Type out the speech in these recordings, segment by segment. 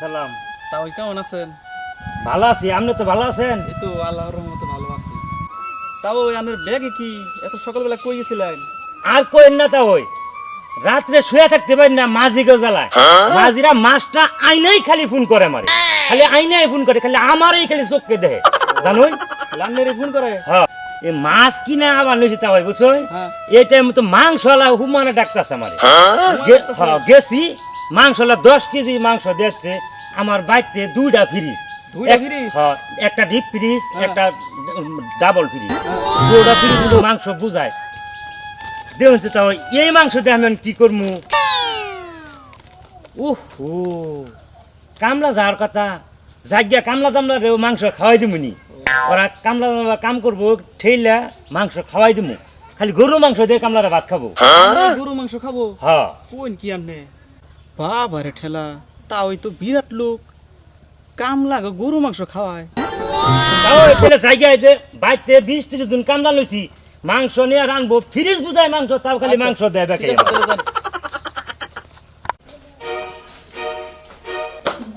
সালাম। তা ওই কেমন আছেন? ভালো আছি, আপনি তো ভালো আছেন? এই তো আল্লাহর রহমতে ভালো আছি। তাও ওই আপনার ব্যাগে কি এত সকালবেলা কই গেছিলেন? আর কইন না তা ওই রাত্রে শুয়ে থাকতে পারি না, মাঝি গো জ্বালায়। মাঝিরা মাছটা আইনাই খালি ফোন করে মারে, খালি আইনাই ফোন করে, খালি আমারই খালি চোখকে দেয় জানুন। লান্নারে ফোন করে? হ্যাঁ, এই মাছ কিনা আবার লইছি তা ভাই বুঝছো। হ্যাঁ। এই টাইমে তো মাংসওয়ালা হুমানে ডাকতেছে আমার। গেছি মাংসওয়ালা 10 কেজি মাংস দিচ্ছে আমার বাড়িতে, দুইটা ফ্রিজ। দুইটা ফ্রিজ? হ্যাঁ, একটা ডিপ ফ্রিজ, হ্যাঁ। একটা ডাবল ফ্রিজ। দুইটা ফ্রিজ মাংস বুঝায় দেখছি। তাও এই মাংস দিয়ে আমি কি করবো? ওহো, কামলা যাওয়ার কথা, জায়গা কামলা দামলা রে মাংস খাওয়াই দিমুনি। ওরা কামলা দামলা কাম করবো, ঠেইলা মাংস খাওয়াই দিমু। খালি গরু মাংস দিয়ে কামলারা ভাত খাবো। গরু মাংস খাবো? হ্যাঁ। কোন কি আপনি? বাবারে ঠেলা, তা ওই তো বিরাট লোক, কামলা গরু মাংস খাওয়ায়। তাও এখানে জায়গায় যে বাড়িতে 20-30 জন কামলা লইছি, মাংস নিয়ে রানবো, ফ্রিজ বুঝায় মাংস, তাও খালি আচ্ছা, মাংস দেয় বেঁকে। ঠিক আছে, তাহলে যান।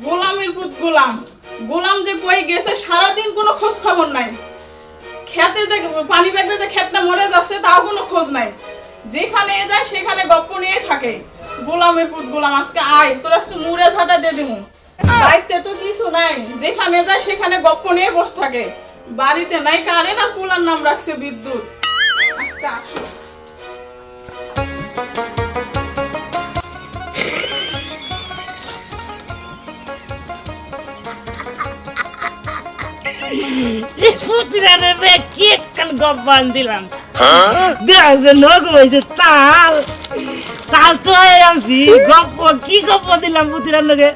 গোলামের পুত গোলাম, গোলাম যে কই গেছে সারাদিন কোনো খোঁজ খবর নাই। খেতে যে পানি ব্যাগটা যে খেতটা মরে যাচ্ছে তাও কোনো খোঁজ নাই। যেখানে যায় সেখানে গপ্প নিয়ে থাকে। গোলামের পুত গোলাম, আজকে আয়, তোর আজকে মুড়ে ঝাঁটা দিয়ে দিমু। বাড়িতে তো কিছু নাই, যেখানে যায় সেখানে গপ্প নিয়ে বসে থাকে। বাড়িতে নাই কারেন্ট, আর পোলার নাম রাখছে বিদ্যুৎ। আজকে আসো। দিলাম তাল তাল তো আনছি, গপ্প কি গপ্প দিলাম পুতিরার লগে।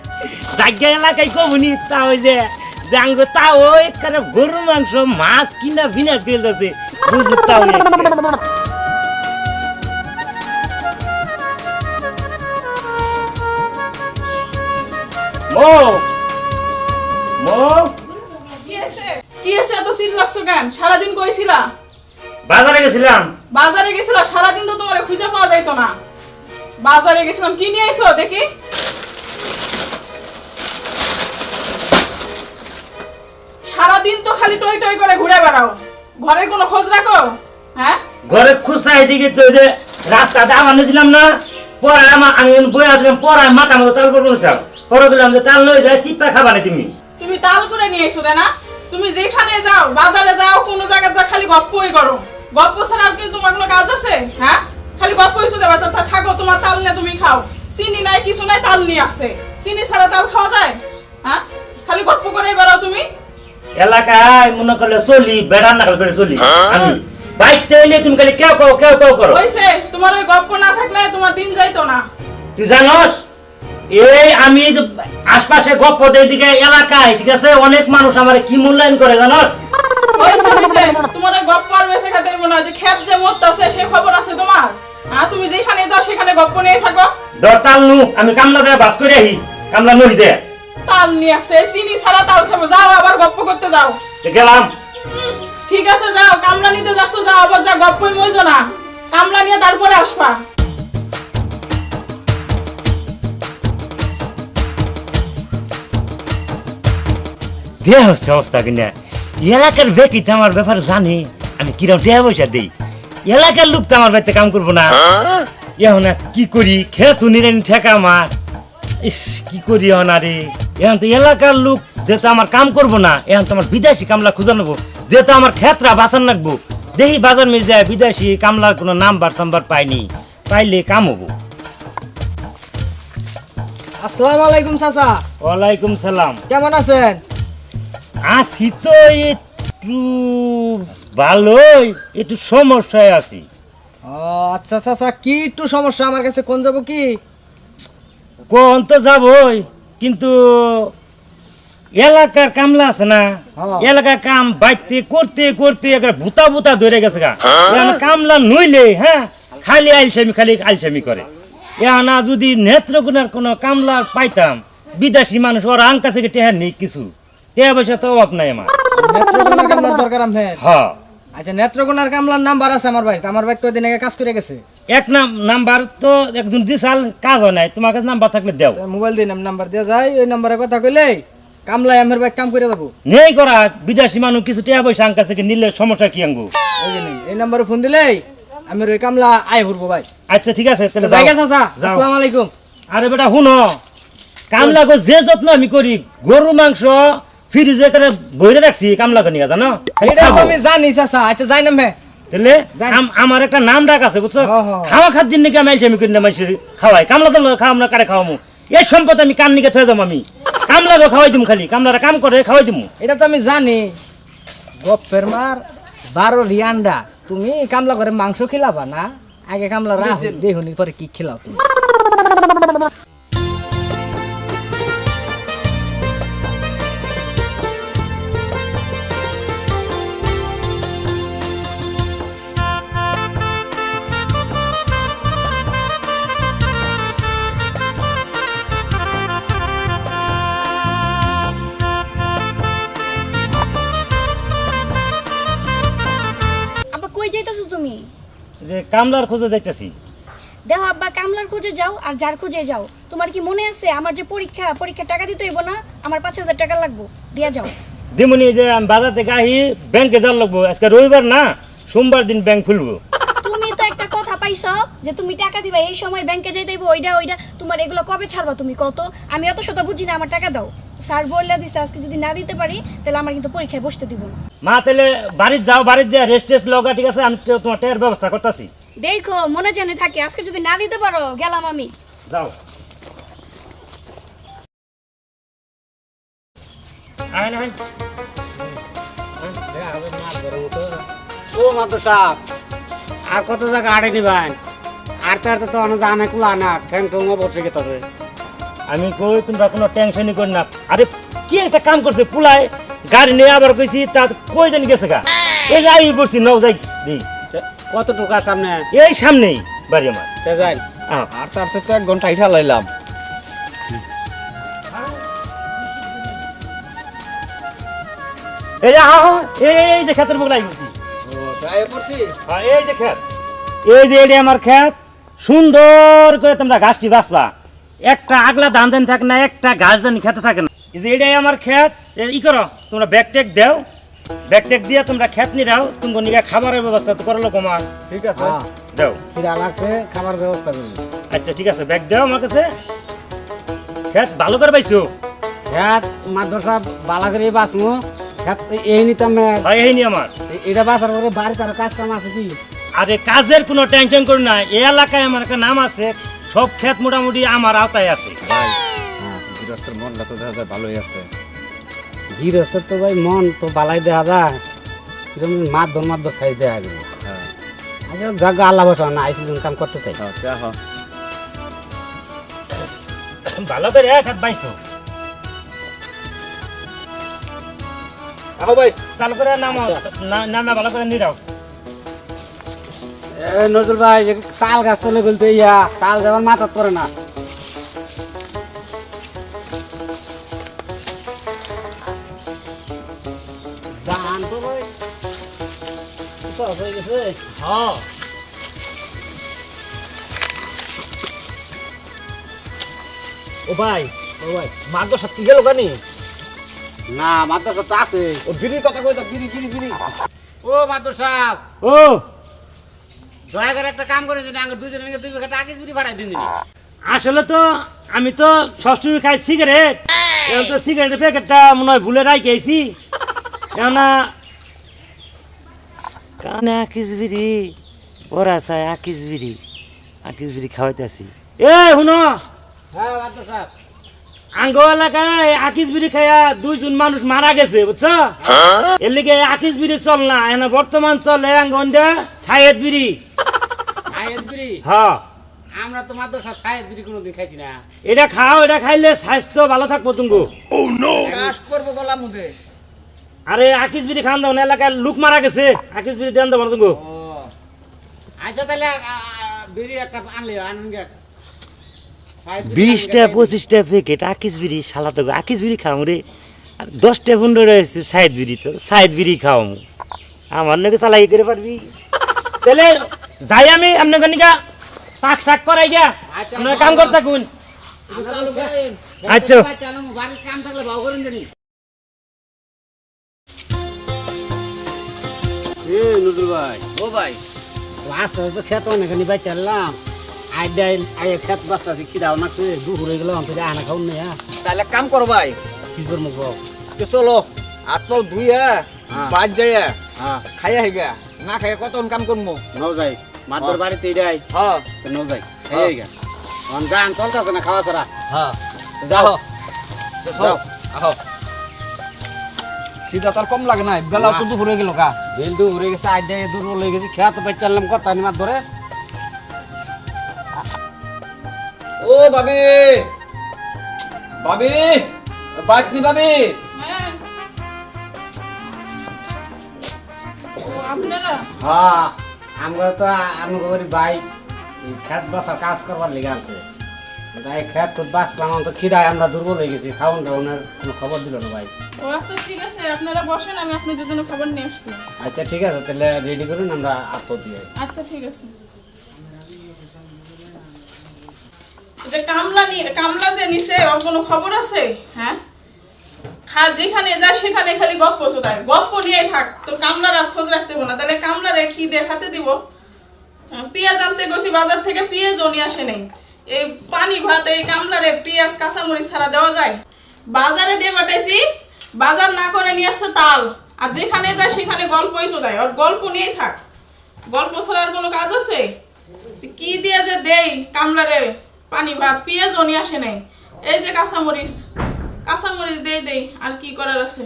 জায়গা এলাকায় কবনি তা ওই যে জাঙ্গ তা ওই গরু মাংস মাছ কিনা বিনা ফেল আছে বুঝুক তাও। মো মো কি হয়েছে? কি হয়েছে এত চিল্লাচ্ছ কেন? সারাদিন কইছিলা? বাজারে গেছিলাম। বাজারে গেছিলা? সারাদিন তো তোমারে খুঁজে পাওয়া যাইতো না। বাজারে গেছিলাম, কি নিয়ে আইছো দেখি? সারাদিন তো খালি টই টই করে ঘুরে বেড়াও, ঘরের কোনো খোঁজ রাখো? হ্যাঁ, ঘরে খুচরা এদিকে তো যে রাস্তাতে আমার নিয়েছিলাম না, পরে আমি বই আসলাম, পরে মাথা মতো তাল করবো সব পরে গেলাম যে তাল লয়ে যায় চিপ্পা খাবা না তুমি। তুমি তাল করে নিয়ে আইছো তাই না? তুমি যেখানে যাও, বাজারে যাও, কোনো জায়গায় যাও, খালি গপ্পই করো। গপ্প ছাড়া কি তোমার কোনো কাজ আছে? হ্যাঁ, খালি গপ্প হইছো দেবা তো থাকো, তোমার তাল নিয়ে তুমি খাও। চিনি নাই কিছু নাই, তাল নিয়ে আসছে। চিনি ছাড়া তাল খাওয়া যায়? হ্যাঁ, খালি গপ্প করে বেড়াও তুমি। এলাকায় মনে করলে চলি বেড়ার নাকাল করে চলি আমি, বাইকতে হইলে তুমি খালি কেউ কেউ কেউ কেউ করো। হইছে, তোমার ওই গপ্প না থাকলে তোমার দিন যাইতো না। তুই জানস এই আমি আশপাশে গপ্প দিকে এলাকায়, ঠিক আছে, অনেক মানুষ আমার কি মূল্যায়ন করে জানস। হইছে হইছে, তোমার ওই গপ্প আর বেঁচে খেতে মনে হয় যে খেত যে মরতেছে সে খবর আছে তোমার? হ্যাঁ, তুমি যেখানে যাও সেখানে গপ্প নিয়ে থাকো। ধর তাল নু, আমি কামলা দেয় বাস করে আহি, কামলা নই যে তাল নিয়ে আসছে, চিনি ছাড়া তাল খাবো। যাও, আবার গপ্প করতে যাও। গেলাম। ঠিক আছে যাও, কামলা নিতে যাচ্ছ যাও, আবার যা গপ্পই মইজো না। কামলা নিয়ে তারপরে আসবা। দেহ হচ্ছে অবস্থা কিনা, এলাকার ব্যক্তি তো আমার ব্যাপার জানে আমি কিরম দেহ পয়সা দিই, এলাকার লোক তো আমার বাড়িতে কাম করবো না। এখন কি করি, খেত নিরেন ঠেকা আমার, ইস কি করি এখন। আরে এখন তো এলাকার লোক যেহেতু আমার কাম করবো না, এখন তো আমার বিদেশি কামলা খুঁজে নেবো, যেহেতু আমার ক্ষেত্রা বাঁচান রাখবো। দেখি বাজার মিল যায় বিদেশি কামলার কোনো নাম্বার টাম্বার পাইনি, পাইলে কাম হবো। আসসালামু আলাইকুম চাচা। ওয়ালাইকুম সালাম। কেমন আছেন? আছি তো একটু ভালোই, একটু সমস্যায় আছি। ও আচ্ছা চাচা, কি একটু সমস্যা? আমার কাছে কোন যাব কি? কোন তো যাবই, কিন্তু এলাকার কামলা আছে না, এলাকার কাম বাইতে করতে করতে একটা ভূতা ভূতা ধরে গেছে গা। এখন কামলা নইলে হ্যাঁ খালি আলসামি, খালি আলসামি করে। এখন যদি নেত্রকোনার কোনো কামলা পাইতাম, বিদেশি মানুষ ওর আন কাছে টেহার নেই, কিছু টেহা পয়সা তো অভাব নাই আমার। নেত্রকোনার কামলার দরকার আমার। হ্যাঁ আচ্ছা, নেত্রকোনার কামলার নাম্বার আছে আমার বাড়িতে। আমার বাড়িতে ওই দিন আগে কাজ করে গেছে। এক নাম্বার তো একজন দিশাল কাজ হয় নাই, তোমার কাছে নাম্বার থাকলে দেও। মোবাইল দিন নাম্বার দেওয়া যায়, ওই নাম্বারে কথা কইলে কামলাই আমার ভাই কাম করে যাবো। নেই করা বিদেশি মানুষ কিছু টাকা পয়সা আঙ্কার থেকে নিলে সমস্যা কি আঙ্গু? এই যে এই নাম্বারে ফোন দিলে আমি ওই কামলা আয় ভরবো ভাই। আচ্ছা ঠিক আছে তাহলে জায়গা যাও। চাচা, যাও। আসসালামু আলাইকুম। আরে বেটা শুনো, কামলাগো যে যত্ন আমি করি, গরু মাংস ফ্রিজে করে বইরে রাখছি কামলাগো নিয়ে, জানো? এটা তো আমি জানি চাচা। আচ্ছা যাই না মে তাহলে যাই। আমার একটা নাম ডাক আছে বুঝছো, হ, হ। খাওয়া খাদ দিন নাকি আমি আইসি, আমি করি না মানুষের খাওয়াই, কামলা তো খাওয়াম না, কারে খাওয়ামু? এই সম্পদ আমি কান নিকে থয়ে যাবো, আমি কামলাগো খাওয়াই দিম, খালি কামলারা কাম করে খাওয়াই দিমু। এটা তো আমি জানি। গপ্পের মার 12 রিয়ান্ডা, তুমি কামলা করে মাংস খিলাবা না? আগে কামলা রাখ দেখুনি পরে কি খিলাও তুমি। আব্বা কই যাইতাছো তুমি? যে কামলার খোঁজে যাইতেছি। দেখো আব্বা, কামলার খোঁজে যাও আর যার খোঁজে যাও, তোমার কি মনে আছে আমার যে পরীক্ষার টাকা দিতে হইব না? আমার 5,000 টাকা লাগবো, দিয়া যাও। দিমুনি যে আমি বাজার থেকে আহি ব্যাংকে যাওয়ার লাগবো, আজকে রবিবার না, সোমবার দিন ব্যাংক খুলবো। তুমি তো একটা কথা পাইছো যে তুমি টাকা দিবা, এই সময় ব্যাংকে যাইতে হইব, ওইটা তোমার এগুলো কবে ছাড়বা তুমি কত? আমি অত শত বুঝি না, আমার টাকা দাও। স্যার বললে দিছে আজকে যদি না দিতে পারি তাহলে আমার কিন্তু পরীক্ষায় বসতে দিব না। মা তাহলে বাড়িতে যাও, বাড়িতে যা রেস্ট টেস্ট লগা, ঠিক আছে? আমি তো তোমার টাকার ব্যবস্থা করতেছি। দেখো মনে জানে থাকে, আজকে যদি না দিতে পারো গেলাম আমি। যাও। আয় না, আয়। ও মাদু সাহ, আর কত জায়গা আড়ে নিবেন? আড়তে আড়তে তো অনেক জানে কুলা না, ঠ্যাং ঠুঙ্গা বসে গেছে। আমি কই তোমরা কোনো টেনশনই কর না। আরে কি একটা কাম করছে পুলায়, গাড়ি নিয়ে আবার কইছি, তা কই জানি গেছে গা। এই যে আই বসছি, নাও যাই দিই। কত টুকার সামনে এই সামনেই বাড়ি আমার। যাই আহ, আর তার তো 1 ঘন্টা ইঠা লাইলাম। এই যে এই যে ক্ষেতের মুখ লাগি। এই যে ক্ষেত, এই যে এটি আমার ক্ষেত। সুন্দর করে তোমরা ঘাসটি বাঁচবা, একটা আগলা ধান ধান থাকে না, একটা ঘাস ধান খেতে থাকে না। এই যে এটাই আমার ক্ষেত। ই করো তোমরা ব্যাগ ট্যাগ দেও, ব্যাগ ট্যাগ দিয়ে তোমরা ক্ষেত নিয়ে যাও, তুমি নিয়ে খাবারের ব্যবস্থা তো করলো কমার, ঠিক আছে। দাও। খিদা লাগছে, খাবার ব্যবস্থা করি। আচ্ছা ঠিক আছে, ব্যাগ দাও আমার কাছে। ক্ষেত ভালো করে পাইছো? হ্যাঁ মাদুর সাহ, বালা করে বাঁচমু। এই নিতাম হয় এই নি আমার। এটা বাঁচার পরে বাড়িতে আরো কাজ কাম আছে কি? আরে কাজের কোনো টেনশন করি না, এই এলাকায় আমার একটা নাম আছে, সব ক্ষেত মোটামুটি আমার আওতায় আছে। গৃহস্থের মনটা তো দেখা যায় ভালোই আছে। গৃহস্থের তো ভাই মন তো বালাই দেখা যায়, এরকম মাদর সাইজ দেখা গেল। হ্যাঁ আচ্ছা জাগা আল্লাহ বসা না, আইসি কাম করতে চাই। হ্যাঁ ভালো করে ক্ষেত পাইছো, আহো ভাই। চালু করে নামো, নামে ভালো করে নিরাও। নজরুল ভাই, যে তাল গাছ চলে বলতে ইয়া তাল যাবার মাথা পড়ে না। ধান তো ভাই সব হয়ে গেছে। হ্যাঁ ও ভাই, মার্গ সত্যি গেল কানি? না মাথা তো আছে। ও বিড়ির কথা কই দাও, বিড়ি। ও মাদুর সাহেব, ও দয়া করে একটা কাম করে দিন, আঙ্গুর দুজনে মিলে 2 প্যাকেট আকিস বিড়ি ভাড়াই দিন। আসলে তো আমি তো সবসময় খাই সিগারেট, এখন তো সিগারেটের প্যাকেটটা মনে হয় ভুলে রাখি আইছি। এখন কানে আকিস বিড়ি, ওরা চাই আকিস বিড়ি খাওয়াইতেছি। এ শুনো, হ্যাঁ মাদুর সাহেব, আঙ্গ এলাকায় আকিস বিড়ি খাইয়া 2 জন মানুষ মারা গেছে, বুঝছো? এর লিগে আকিস বিড়ি চল না, এখন বর্তমান চলে আঙ্গ সায়েদ বিড়ি। সাহেব বিড়ি? হ্যাঁ, আমরা তো মাদুর সাহেব সাহেব বিড়ি কোনোদিন খাইছি না। এটা খাও, এটা খাইলে স্বাস্থ্য ভালো থাকবো তুমি। কাজ করবো গলার মধ্যে। আরে আকিস বিড়ি খান দাও না, এলাকায় লোক মারা গেছে, আকিস বিড়ি দেন দাও তুমি। আচ্ছা তাহলে বিড়ি একটা আনলে আনুন গে। 20টা 25টা প্যাকেট আকিস বিড়ি, শালা তো আকিস বিড়ি খাও রে। আর 10টা 15 রয়েছে সাইদ বিড়ি, তো সাইদ বিড়ি খাও। আমার নাকি চালাই করে পারবি? তাহলে যাই আমি আপনার নিকা পাক শাক করাই গিয়া আপনারা কাম করতে কোন আচ্ছা বাড়ির কাম থাকলে ভাও করেন জানি নজরুল ভাই ও ভাই আস্তে আস্তে খেত অনেকখানি ভাই চাললাম আই ডাইল আই খেত বাস্তাছি খিদাও নাকছে দুপুরে গেলাম তুই আনা খাও না তাহলে কাম করো ভাই কি করবো গো তো চলো হাত পাও ধুইয়া হ্যাঁ। বাদ যাইয়া হ্যাঁ খাইয়া হেগা না খাইয়া কত কাম করবো নও যাই মাদর বাড়িতে এটাই হ্যাঁ তো নও যাই এই গা অন গান চলতেছে না খাওয়া ছাড়া হ্যাঁ যাও যাও আহো খিদা তার কম লাগে না বেলা তো দুপুরে গেল কা বেল দুপুরে গেছে আই ডাই দুপুর হয়ে গেছে খেত ভাই চাললাম কথা নি মাদরে ও ভাবি ভাবি বাগনি ভাবি হ্যাঁ ও আপনারা হ্যাঁ আমরা তো আমি করি ভাই খেত বাসা কাজ করবার লেগে আছে তাই খেত তো বাঁচলাম তো খিদায় আমরা দুর্বল হয়ে গেছি খাওয়ান দাওয়ানোর কোনো খবর দিল না ভাই ও আচ্ছা ঠিক আছে আপনারা বসেন আমি আপনাদের জন্য খাবার নিয়ে আসছি আচ্ছা ঠিক আছে তাহলে রেডি করুন আমরা আত্ম দিয়ে আচ্ছা ঠিক আছে যে কামলা যে নিছে ওর কোনো খবর আছে হ্যাঁ যেখানে যায় সেখানে খালি গপ্প শোনায় গপ্প নিয়েই থাক তোর কামলার আর খোঁজ রাখতে হবে না তাহলে কামলারে কি দেখাতে দিব পেঁয়াজ আনতে গেছি বাজার থেকে পেঁয়াজও নিয়ে আসে নেই এই পানি ভাত এই কামলারে পেঁয়াজ কাঁচামরিচ ছাড়া দেওয়া যায় বাজারে দিয়ে পাঠাইছি বাজার না করে নিয়ে আসছে তাল আর যেখানে যায় সেখানে গল্পই শোনায় ওর গল্প নিয়েই থাক গল্প ছাড়া আর কোনো কাজ আছে কি দিয়ে যে দেই কামলারে পানি ভাত পেঁয়াজও নিয়ে আসে নাই এই যে কাঁচামরিচ দেই আর কি করার আছে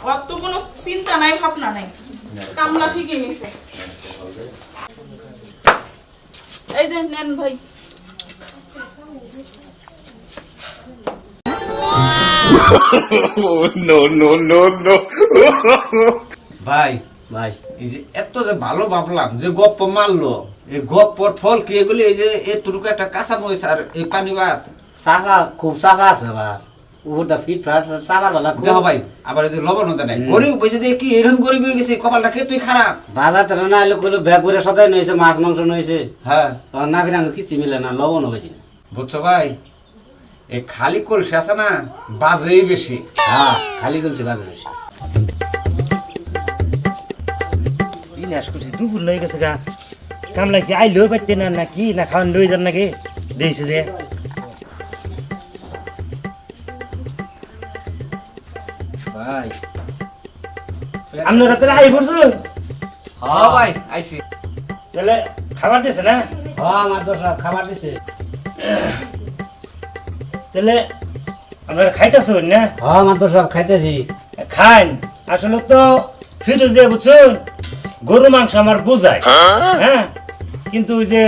ওর তো কোনো চিন্তা নাই ভাবনা নাই কামলা ঠিকই নিছে এই যে নেন ভাই ভাই ভাই এই যে এত যে ভালো ভাবলাম যে গপ্প মারলো এই গপ্পর ফল কি এগুলি এই যে এতটুকু একটা কাঁচা মরিচ আর এই পানি ভাত সাফা খুব সাফা আছে বা উপরটা ফিট ফাট সাফা ভালো দেখো ভাই আবার এই যে লবণ হতে নাই গরিব পয়সা দিয়ে কি এরকম গরিব হয়ে গেছে কপালটা কে তুই খারাপ বাজার তো না এলো কইলো ব্যাগ করে সদাই নইছে মাছ মাংস নইছে হ্যাঁ আর না ফিরে কিছু মিলে না লবণ হয়েছে বুঝছো ভাই এই খালি কলসি আছে না বাজেই বেশি হ্যাঁ খালি করছে বাজার বেশি বিনাশ করছি দুপুর লয়ে গেছে গা কামলা কি আইলেও পাইতে না নাকি না খাওয়ান লই যান নাকি দিয়েছে যে ভাই আপনারা তাহলে আই পড়ছো হ্যাঁ ভাই আইছি তাহলে খাবার দিয়েছে না হ্যাঁ আমার দোষা খাবার দিছে তাহলে আপনারা খাইতেছ না হ্যাঁ আমার দোষা খাইতেছি খান আসলে তো ফিরোজে বুঝছেন গরু মাংস আমার বোঝায় হ্যাঁ কিন্তু ওই যে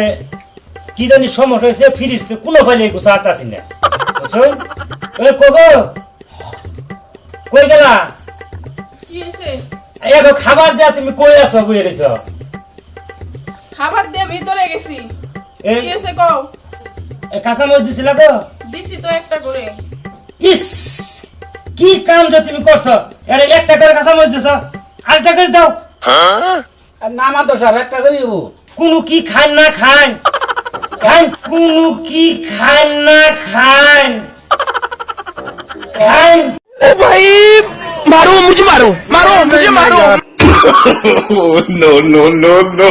কি জানি সমস্যা হয়েছে ফিরিস তো কোনো ফাইলে গুছা আতাছি না বুঝছেন ওই কগো কই গেলা কি হয়েছে এখন খাবার দেয়া তুমি কই আছো বই রেছ খাবার দিয়ে ভিতরে গেছি এই কি হয়েছে কও কাঁচা মরিচ দিছিলা তো দিছি তো একটা করে ইস কি কাম যে তুমি করছো আরে একটা করে কাঁচা মরিচ দিছ আরেকটা করে দাও না আমার দোষা একটা করে দেবো কোনো কি খান না খান খান কোনো কি খান না খান খান no, no, no, no.